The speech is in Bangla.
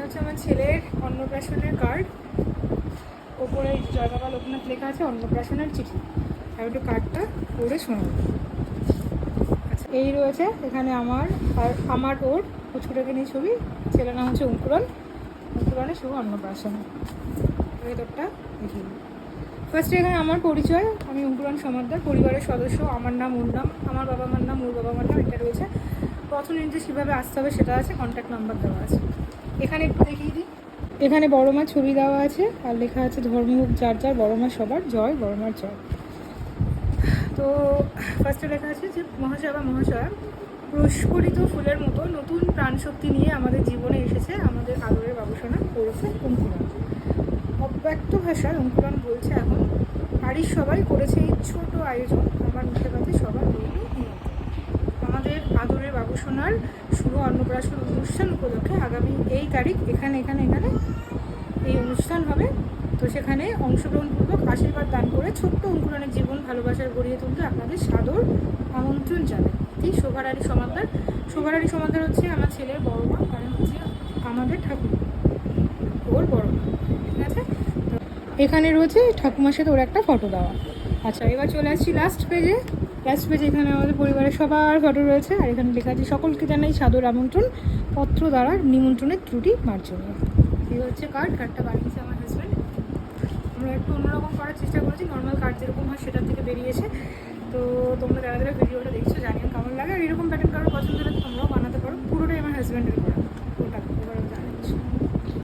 হচ্ছে আমার ছেলের অন্নপ্রাশনের কার্ড। ওপরে জয়বাবা লোকনাথ লেখা আছে অন্নপ্রাশনের চিঠি। আর একটু কার্ডটা পড়ে শোনাবো। আচ্ছা, এই রয়েছে এখানে আমার আর আমার ওর ছোটোকে নিয়ে ছবি। ছেলের নাম হচ্ছে অঙ্কুরন। অঙ্কুরনের শুভ অন্নপ্রাশন। ভেতরটা দেখিয়ে ফার্স্টে এখানে আমার পরিচয়। আমি অঙ্কুরন সমাদ্দার, পরিবারের সদস্য। আমার নাম, ওর নাম, আমার বাবা মার নাম, ওর বাবা মার নাম, এটা রয়েছে। প্রথম নির্দেশ কীভাবে আসতে হবে সেটা আছে, কন্ট্যাক্ট নাম্বার দেওয়া আছে। এখানে একটু দেখিয়ে দিই। এখানে বড় মার ছবি দেওয়া আছে আর লেখা আছে ধর্ম হোক যার যার, বড় মা সবার জয়, বড় মার জয়। তো ফার্স্টে লেখা আছে যে মহাশয় বা মহাশয়া, প্রস্ফুটিত ফুলের মতো নতুন প্রাণশক্তি নিয়ে আমাদের জীবনে এসেছে আমাদের আদরের বাবুসোনা ওরফে অঙ্কুরন। অব্যক্ত ভাষায় অঙ্কুরন বলছে এখন বাড়ির সবাই করেছে এই ছোট আয়োজন, আমার মুখে পাতে সবার রইল নিমন্ত্রণ। আমাদের আদরের বাবুসোনার শুভ অন্নপ্রাশন অনুষ্ঠান উপলক্ষে আগামী এই তারিখ এখানে এখানে এখানে এই অনুষ্ঠান হবে। তো সেখানে অংশগ্রহণপূর্বক আশীর্বাদ দান করে ছোট্ট অঙ্কুরনের জীবন ভালোবাসার গড়িয়ে তুলতে আপনাদের সাদর আমন্ত্রণ জানাই। এই শোভারানী সমাদ্দার। শোভারানী সমাদ্দার হচ্ছে আমার ছেলের বড় মা, কারণ হচ্ছে আমাদের ঠাকুর ওর বড় মা। ঠিক আছে, এখানে রয়েছে ঠাকুমার সাথে ওর একটা ফটো দেওয়া। আচ্ছা, এবার চলে আসছি লাস্ট পেজে। লাস্ট পেজে এখানে আমাদের পরিবারের সবার ফটো রয়েছে। আর এখানে লেখা আছে সকলকে জানাই সাদর আমন্ত্রণ, পত্র দ্বারা নিমন্ত্রণের ত্রুটি মার্জনীয়। এই হচ্ছে কার্ডটা বানিয়েছে আমার হাজব্যান্ড। আমরা একটু অন্যরকম করার চেষ্টা করেছি, নর্মাল কার্ড যেরকম হয় সেটার থেকে বেরিয়েছে। তো তোমরা যারা যারা ভিডিওটা দেখছো জানিও কেমন লাগে। আর এরকম প্যাটার্ন কারোর পছন্দ হলে তোমরাও বানাতে পারো। পুরোটাই আমার হাজব্যান্ডের করা, ওটা এবার জানাচ্ছি।